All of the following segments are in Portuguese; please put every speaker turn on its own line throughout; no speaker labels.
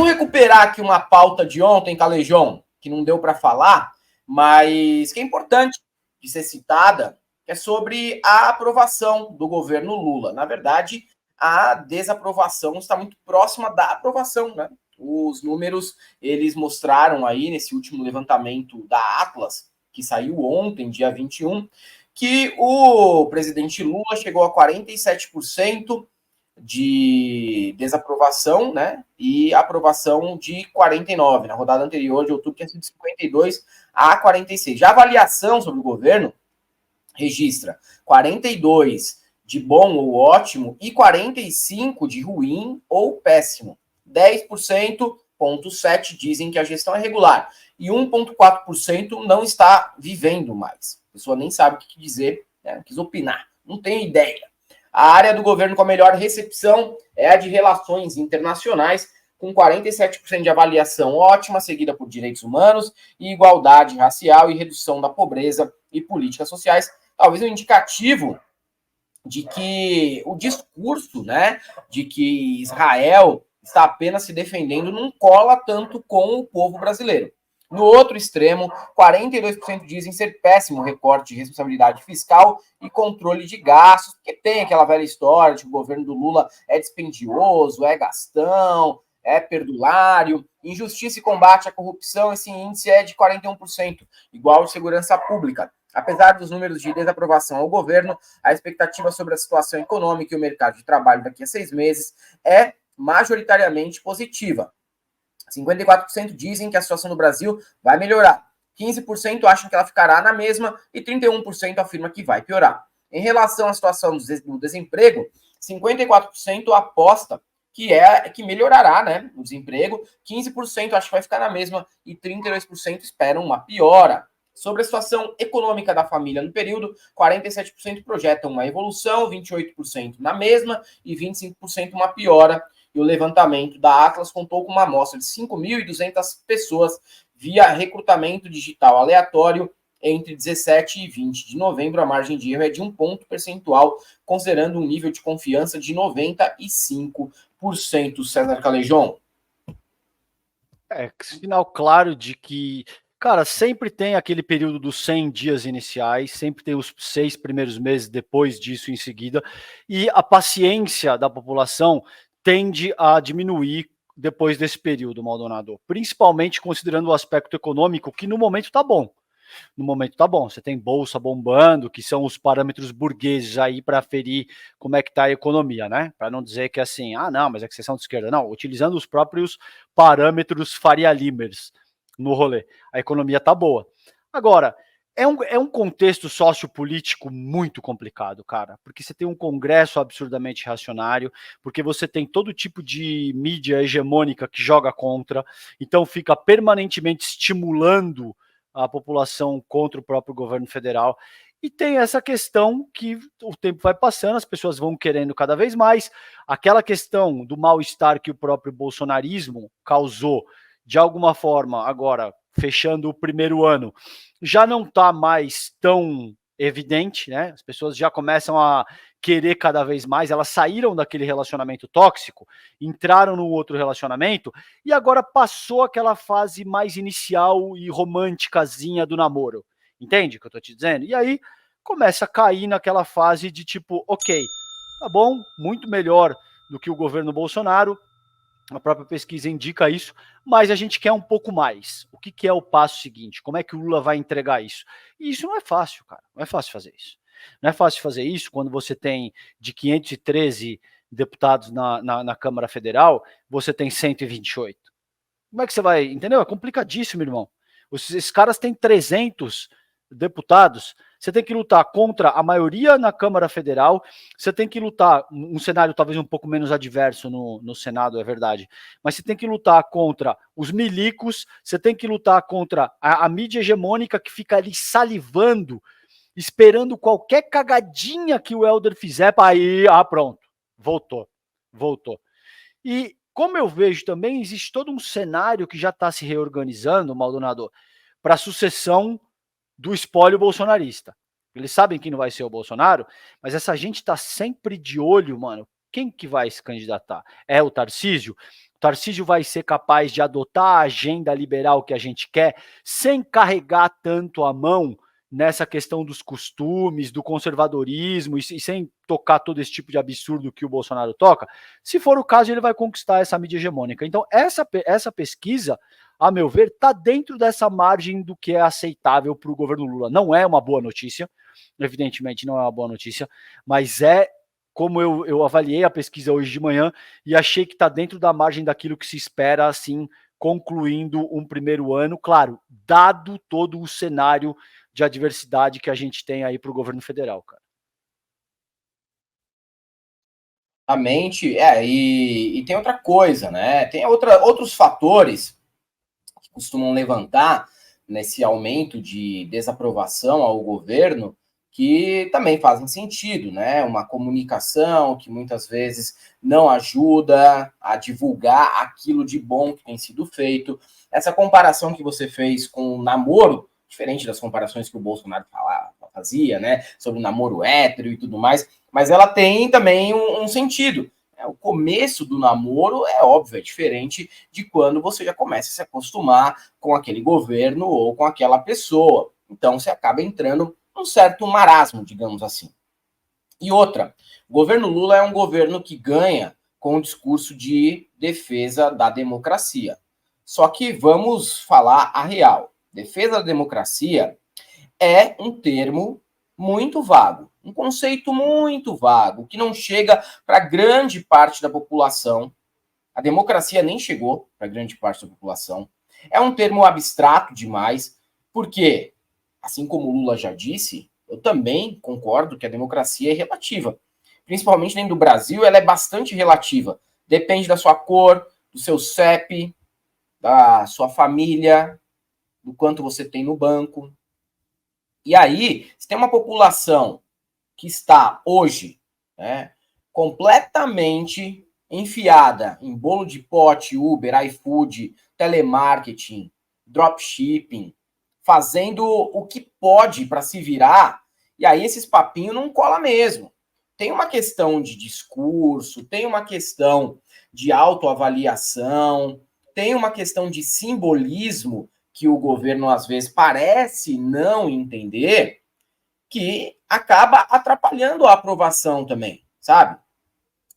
Vamos recuperar aqui uma pauta de ontem, Calejão, que não deu para falar, mas que é importante de ser citada, que é sobre a aprovação do governo Lula. Na verdade, a desaprovação está muito próxima da aprovação, né? Os números, eles mostraram aí, nesse último levantamento da Atlas, que saiu ontem, dia 21, que o presidente Lula chegou a 47% de desaprovação, né? E aprovação de 49%. Na rodada anterior, de outubro, tinha sido 52% a 46%. Já a avaliação sobre o governo registra 42% de bom ou ótimo e 45% de ruim ou péssimo. 10,7% dizem que a gestão é regular e 1,4% não está vivendo mais. A pessoa nem sabe o que dizer, né? Não quis opinar, não tem ideia. A área do governo com a melhor recepção é a de relações internacionais, com 47% de avaliação ótima, seguida por direitos humanos e igualdade racial e redução da pobreza e políticas sociais. Talvez um indicativo de que o discurso, né, de que Israel está apenas se defendendo não cola tanto com o povo brasileiro. No outro extremo, 42% dizem ser péssimo recorte de responsabilidade fiscal e controle de gastos, porque tem aquela velha história de que o governo do Lula é dispendioso, é gastão, é perdulário. Injustiça e combate à corrupção, esse índice é de 41%, igual de segurança pública. Apesar dos números de desaprovação ao governo, a expectativa sobre a situação econômica e o mercado de trabalho daqui a 6 meses é majoritariamente positiva. 54% dizem que a situação no Brasil vai melhorar, 15% acham que ela ficará na mesma e 31% afirma que vai piorar. Em relação à situação do desemprego, 54% aposta que melhorará, né, o desemprego, 15% acha que vai ficar na mesma e 32% esperam uma piora. Sobre a situação econômica da família no período, 47% projetam uma evolução, 28% na mesma e 25% uma piora. E o levantamento da Atlas contou com uma amostra de 5.200 pessoas via recrutamento digital aleatório entre 17 e 20 de novembro. A margem de erro é de 1 ponto percentual, considerando um nível de confiança de 95%. César Calejão.
Sinal claro de que, cara, sempre tem aquele período dos 100 dias iniciais, sempre tem os 6 primeiros meses depois disso em seguida, e a paciência da população tende a diminuir depois desse período, Maldonado, principalmente considerando o aspecto econômico, que no momento está bom. No momento tá bom, você tem bolsa bombando, que são os parâmetros burgueses aí para aferir como é que tá a economia, né? Para não dizer que é assim, não, mas é que vocês são de esquerda. Não, utilizando os próprios parâmetros Faria Limers no rolê. A economia tá boa. Agora, é um contexto sociopolítico muito complicado, cara, porque você tem um Congresso absurdamente reacionário, porque você tem todo tipo de mídia hegemônica que joga contra, então fica permanentemente estimulando a população contra o próprio governo federal. E tem essa questão que o tempo vai passando, as pessoas vão querendo cada vez mais. Aquela questão do mal-estar que o próprio bolsonarismo causou, de alguma forma, agora, fechando o primeiro ano, já não está mais tão evidente, né? As pessoas já começam a querer cada vez mais, elas saíram daquele relacionamento tóxico, entraram no outro relacionamento e agora passou aquela fase mais inicial e românticazinha do namoro. Entende o que eu tô te dizendo? E aí começa a cair naquela fase de tipo, ok, tá bom, muito melhor do que o governo Bolsonaro, a própria pesquisa indica isso, mas a gente quer um pouco mais. O que é o passo seguinte? Como é que o Lula vai entregar isso? E isso não é fácil, cara. Não é fácil fazer isso. Não é fácil fazer isso quando você tem de 513 deputados na Câmara Federal, você tem 128. Como é que você vai, entendeu? É complicadíssimo, irmão. Esses caras têm 300 deputados, você tem que lutar contra a maioria na Câmara Federal, você tem que lutar, um cenário talvez um pouco menos adverso no Senado, é verdade, mas você tem que lutar contra os milicos, você tem que lutar contra a mídia hegemônica que fica ali salivando, esperando qualquer cagadinha que o Helder fizer para ir, pronto, voltou. E como eu vejo também, existe todo um cenário que já está se reorganizando, Maldonado, para a sucessão do espólio bolsonarista. Eles sabem que não vai ser o Bolsonaro, mas essa gente está sempre de olho, mano, quem que vai se candidatar? É o Tarcísio? O Tarcísio vai ser capaz de adotar a agenda liberal que a gente quer, sem carregar tanto a mão nessa questão dos costumes, do conservadorismo, e sem tocar todo esse tipo de absurdo que o Bolsonaro toca? Se for o caso, ele vai conquistar essa mídia hegemônica. Então, essa pesquisa, a meu ver, está dentro dessa margem do que é aceitável para o governo Lula. Não é uma boa notícia, evidentemente não é uma boa notícia, mas como eu avaliei a pesquisa hoje de manhã e achei que está dentro da margem daquilo que se espera, assim, concluindo um primeiro ano, claro, dado todo o cenário de adversidade que a gente tem aí para o governo federal, cara.
E tem outra coisa, né? Tem outros fatores que costumam levantar nesse aumento de desaprovação ao governo que também fazem sentido, né? Uma comunicação que muitas vezes não ajuda a divulgar aquilo de bom que tem sido feito. Essa comparação que você fez com o namoro, diferente das comparações que o Bolsonaro fazia, né? Sobre o namoro hétero e tudo mais, mas ela tem também um sentido. O começo do namoro é óbvio, é diferente de quando você já começa a se acostumar com aquele governo ou com aquela pessoa. Então você acaba entrando num certo marasmo, digamos assim. E outra, o governo Lula é um governo que ganha com o discurso de defesa da democracia. Só que vamos falar a real. Defesa da democracia é um termo muito vago, um conceito muito vago, que não chega para grande parte da população. A democracia nem chegou para grande parte da população. É um termo abstrato demais, porque, assim como o Lula já disse, eu também concordo que a democracia é relativa. Principalmente dentro do Brasil, ela é bastante relativa. Depende da sua cor, do seu CEP, da sua família, do quanto você tem no banco. E aí, se tem uma população que está hoje, né, completamente enfiada em bolo de pote, Uber, iFood, telemarketing, dropshipping, fazendo o que pode para se virar, e aí esses papinhos não cola mesmo. Tem uma questão de discurso, tem uma questão de autoavaliação, tem uma questão de simbolismo que o governo às vezes parece não entender, que acaba atrapalhando a aprovação também, sabe?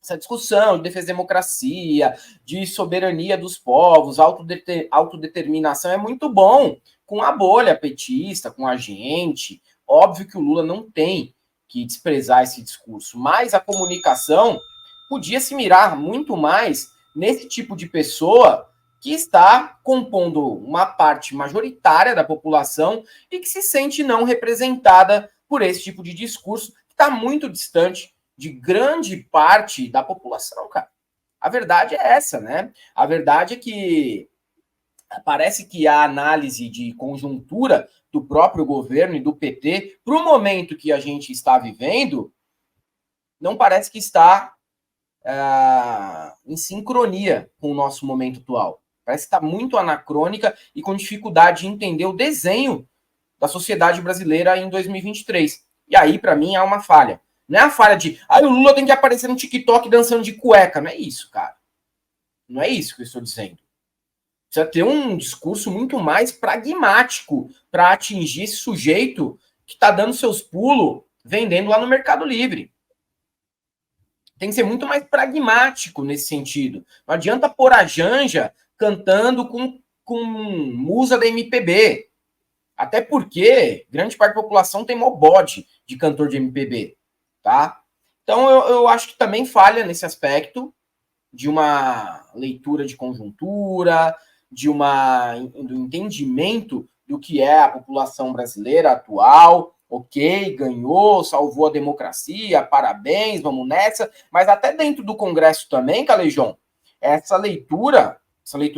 Essa discussão de defesa da democracia, de soberania dos povos, autodeterminação é muito bom com a bolha petista, com a gente. Óbvio que o Lula não tem que desprezar esse discurso, mas a comunicação podia se mirar muito mais nesse tipo de pessoa que está compondo uma parte majoritária da população e que se sente não representada por esse tipo de discurso que está muito distante de grande parte da população, cara. A verdade é essa, né? A verdade é que parece que a análise de conjuntura do próprio governo e do PT para o momento que a gente está vivendo não parece que está em sincronia com o nosso momento atual. Parece que está muito anacrônica e com dificuldade de entender o desenho da sociedade brasileira em 2023. E aí, para mim, há uma falha. Não é a falha de, o Lula tem que aparecer no TikTok dançando de cueca. Não é isso, cara. Não é isso que eu estou dizendo. Precisa ter um discurso muito mais pragmático para atingir esse sujeito que está dando seus pulos vendendo lá no Mercado Livre. Tem que ser muito mais pragmático nesse sentido. Não adianta pôr a Janja cantando com musa da MPB. Até porque grande parte da população tem mó bode de cantor de MPB, tá? Então eu acho que também falha nesse aspecto de uma leitura de conjuntura, do entendimento do que é a população brasileira atual. Ok, ganhou, salvou a democracia, parabéns, vamos nessa. Mas até dentro do Congresso também, Calejão, essa leitura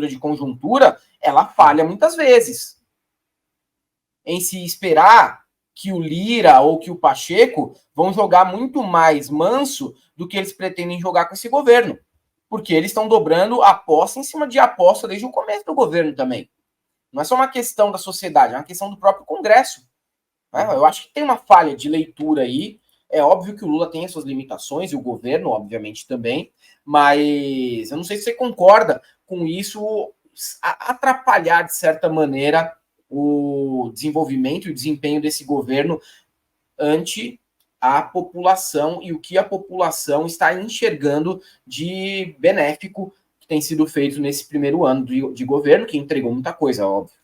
de conjuntura, ela falha muitas vezes em se esperar que o Lira ou que o Pacheco vão jogar muito mais manso do que eles pretendem jogar com esse governo. Porque eles estão dobrando aposta em cima de aposta desde o começo do governo também. Não é só uma questão da sociedade, é uma questão do próprio Congresso. Eu acho que tem uma falha de leitura aí É óbvio que o Lula tem as suas limitações, e o governo, obviamente, também, mas eu não sei se você concorda com isso atrapalhar, de certa maneira, o desenvolvimento e o desempenho desse governo ante a população e o que a população está enxergando de benéfico que tem sido feito nesse primeiro ano de governo, que entregou muita coisa, óbvio.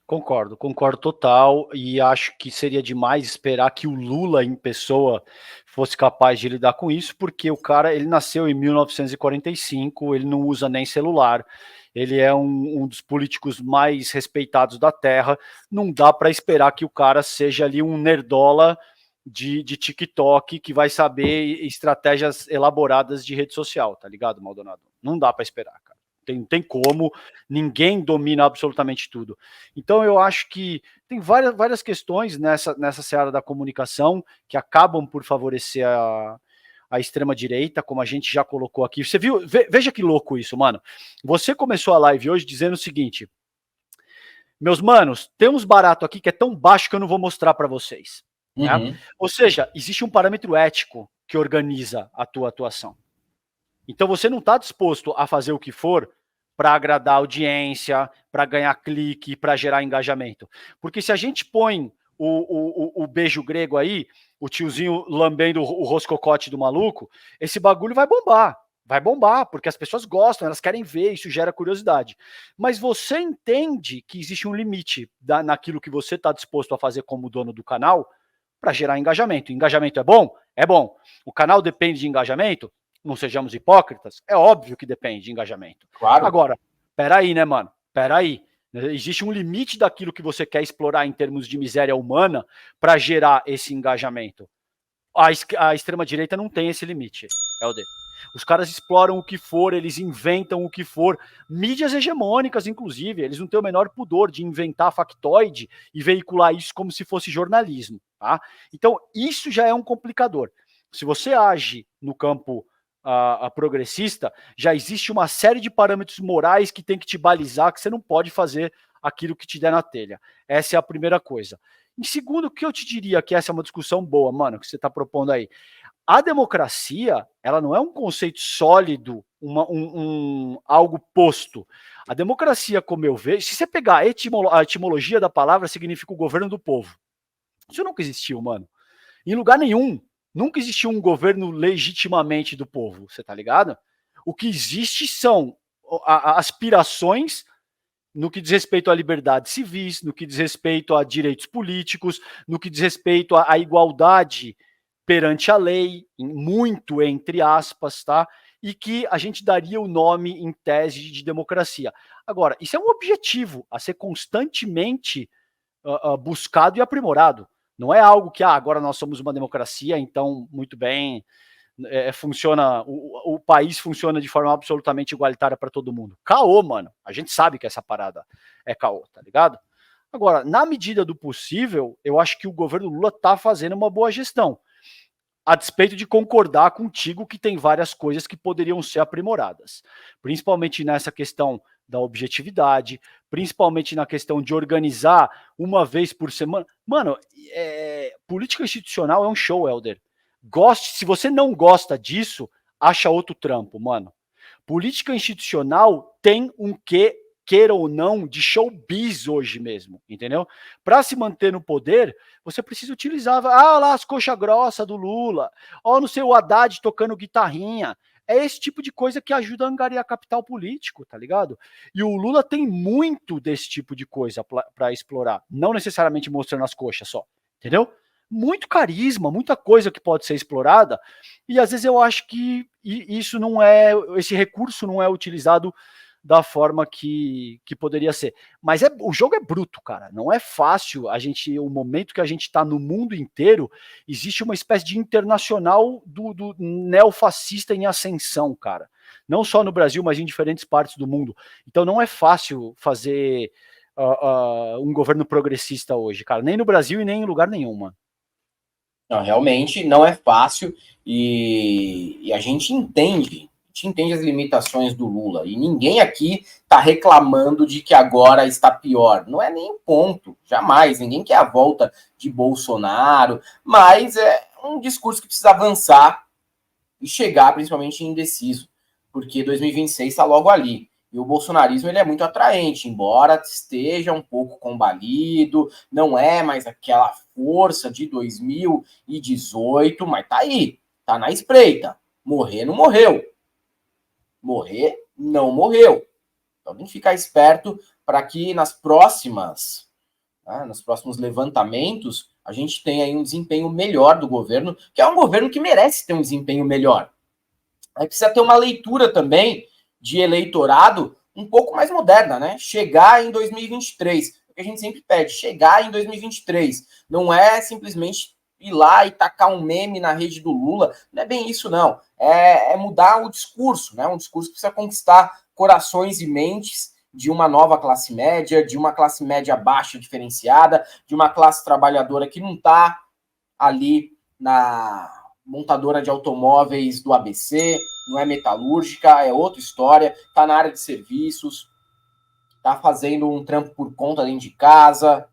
Concordo total, e acho que seria demais esperar que o Lula em pessoa fosse capaz de lidar com isso, porque o cara, ele nasceu em 1945, ele não usa nem celular, ele é um dos políticos mais respeitados da Terra, não dá para esperar que o cara seja ali um nerdola de TikTok que vai saber estratégias elaboradas de rede social, tá ligado, Maldonado? Não dá para esperar, cara. Não tem como, ninguém domina absolutamente tudo. Então eu acho que tem várias questões nessa seara da comunicação que acabam por favorecer a extrema-direita, como a gente já colocou aqui. Você viu? Veja que louco isso, mano. Você começou a live hoje dizendo o seguinte: meus manos, tem uns baratos aqui que é tão baixo que eu não vou mostrar para vocês. Né? Ou seja, existe um parâmetro ético que organiza a tua atuação. Então você não está disposto a fazer o que for para agradar a audiência, para ganhar clique, para gerar engajamento. Porque se a gente põe o beijo grego aí, o tiozinho lambendo o roscocote do maluco, esse bagulho vai bombar. Vai bombar, porque as pessoas gostam, elas querem ver, isso gera curiosidade. Mas você entende que existe um limite naquilo que você está disposto a fazer como dono do canal para gerar engajamento. Engajamento é bom? É bom. O canal depende de engajamento? Não sejamos hipócritas, é óbvio que depende de engajamento.
Claro.
Agora, peraí, né, mano? Peraí. Existe um limite daquilo que você quer explorar em termos de miséria humana para gerar esse engajamento. A extrema-direita não tem esse limite, Helder. Os caras exploram o que for, eles inventam o que for. Mídias hegemônicas, inclusive, eles não têm o menor pudor de inventar factoide e veicular isso como se fosse jornalismo. Tá? Então, isso já é um complicador. Se você age no campo a progressista, já existe uma série de parâmetros morais que tem que te balizar, que você não pode fazer aquilo que te der na telha. Essa é a primeira coisa. Em segundo, o que eu te diria que essa é uma discussão boa, mano, que você está propondo aí. A democracia, ela não é um conceito sólido, algo posto. A democracia, como eu vejo, se você pegar a etimologia da palavra, significa o governo do povo. Isso nunca existiu, mano. Em lugar nenhum. Nunca existiu um governo legitimamente do povo, você tá ligado? O que existe são aspirações no que diz respeito a liberdades civis, no que diz respeito a direitos políticos, no que diz respeito à igualdade perante a lei, muito entre aspas, tá? E que a gente daria o nome em tese de democracia. Agora, isso é um objetivo a ser constantemente buscado e aprimorado. Não é algo que agora nós somos uma democracia, então muito bem, funciona, o país funciona de forma absolutamente igualitária para todo mundo. Caô, mano. A gente sabe que essa parada é caô, tá ligado? Agora, na medida do possível, eu acho que o governo Lula tá fazendo uma boa gestão. A despeito de concordar contigo que tem várias coisas que poderiam ser aprimoradas. Principalmente nessa questão da objetividade, principalmente na questão de organizar uma vez por semana. Mano, política institucional é um show, Helder. Se você não gosta disso, acha outro trampo, mano. Política institucional tem um quê, queira ou não, de showbiz hoje mesmo, entendeu? Para se manter no poder, você precisa utilizar, lá as coxas grossas do Lula, não sei, o Haddad tocando guitarrinha. É esse tipo de coisa que ajuda a angariar capital político, tá ligado? E o Lula tem muito desse tipo de coisa para explorar, não necessariamente mostrando as coxas só, entendeu? Muito carisma, muita coisa que pode ser explorada, e às vezes eu acho que isso não é, esse recurso não é utilizado da forma que poderia ser. Mas o jogo é bruto, cara. Não é fácil. O momento que a gente está no mundo inteiro, existe uma espécie de internacional do neofascista em ascensão, cara. Não só no Brasil, mas em diferentes partes do mundo. Então não é fácil fazer um governo progressista hoje, cara. Nem no Brasil e nem em lugar nenhum, mano.
Não, realmente não é fácil e a gente entende as limitações do Lula, e ninguém aqui está reclamando de que agora está pior, não é nem um ponto, jamais, ninguém quer a volta de Bolsonaro, mas é um discurso que precisa avançar e chegar principalmente indeciso, porque 2026 está logo ali. E o bolsonarismo ele é muito atraente, embora esteja um pouco combalido, não é mais aquela força de 2018, mas tá aí, tá na espreita. Morrer não morreu. Morrer não morreu. Então tem que ficar esperto para que nos próximos levantamentos a gente tenha aí um desempenho melhor do governo, que é um governo que merece ter um desempenho melhor. Aí precisa ter uma leitura também de eleitorado um pouco mais moderna, né? Chegar em 2023, o que a gente sempre pede, chegar em 2023. Não é simplesmente ir lá e tacar um meme na rede do Lula, não é bem isso, não. É mudar o discurso, né? Um discurso que precisa conquistar corações e mentes de uma nova classe média, de uma classe média baixa diferenciada, de uma classe trabalhadora que não está ali na montadora de automóveis do ABC, não é metalúrgica, é outra história, está na área de serviços, está fazendo um trampo por conta dentro de casa.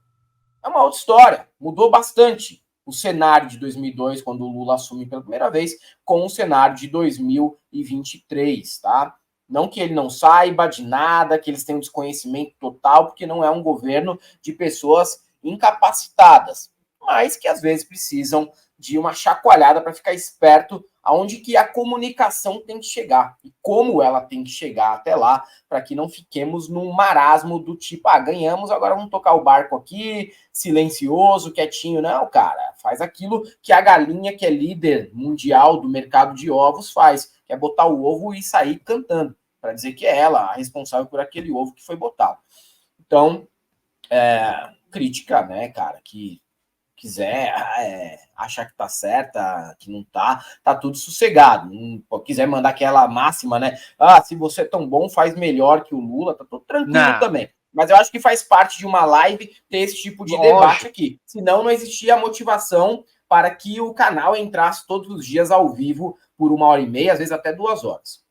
É uma outra história, mudou bastante o cenário de 2002, quando o Lula assume pela primeira vez, com o cenário de 2023, tá? Não que ele não saiba de nada, que eles tenham desconhecimento total, porque não é um governo de pessoas incapacitadas, mas que às vezes precisam de uma chacoalhada para ficar esperto aonde que a comunicação tem que chegar e como ela tem que chegar até lá, para que não fiquemos num marasmo do tipo, ganhamos, agora vamos tocar o barco aqui, silencioso, quietinho. Não, cara, faz aquilo que a galinha que é líder mundial do mercado de ovos faz, que é botar o ovo e sair cantando, para dizer que é ela a responsável por aquele ovo que foi botado. Então, crítica, né, cara, que quiser achar que tá certa, que não tá tudo sossegado. Não quiser mandar aquela máxima, né? Se você é tão bom, faz melhor que o Lula, tá tudo tranquilo também. Mas eu acho que faz parte de uma live ter esse tipo de debate aqui. Senão não existia motivação para que o canal entrasse todos os dias ao vivo por 1h30, às vezes até 2 horas.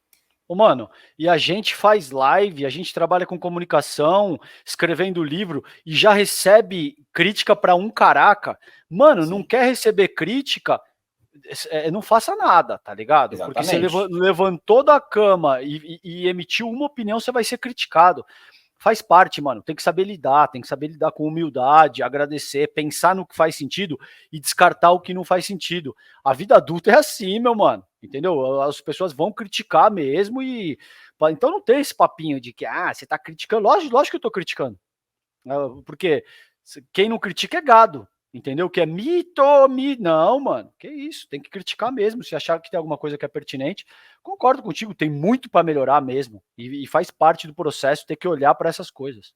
Mano, e a gente faz live, a gente trabalha com comunicação, escrevendo livro e já recebe crítica para um caraca. Mano, sim, não quer receber crítica, não faça nada, tá ligado? Exatamente. Porque você levantou da cama e emitiu uma opinião, você vai ser criticado. Faz parte, mano. Tem que saber lidar com humildade, agradecer, pensar no que faz sentido e descartar o que não faz sentido. A vida adulta é assim, meu mano. Entendeu? As pessoas vão criticar mesmo e. Então não tem esse papinho de que, você tá criticando. Lógico que eu tô criticando. Porque quem não critica é gado. Entendeu? Que é mito. Não, mano. Que isso. Tem que criticar mesmo. Se achar que tem alguma coisa que é pertinente. Concordo contigo. Tem muito para melhorar mesmo. E faz parte do processo ter que olhar para essas coisas.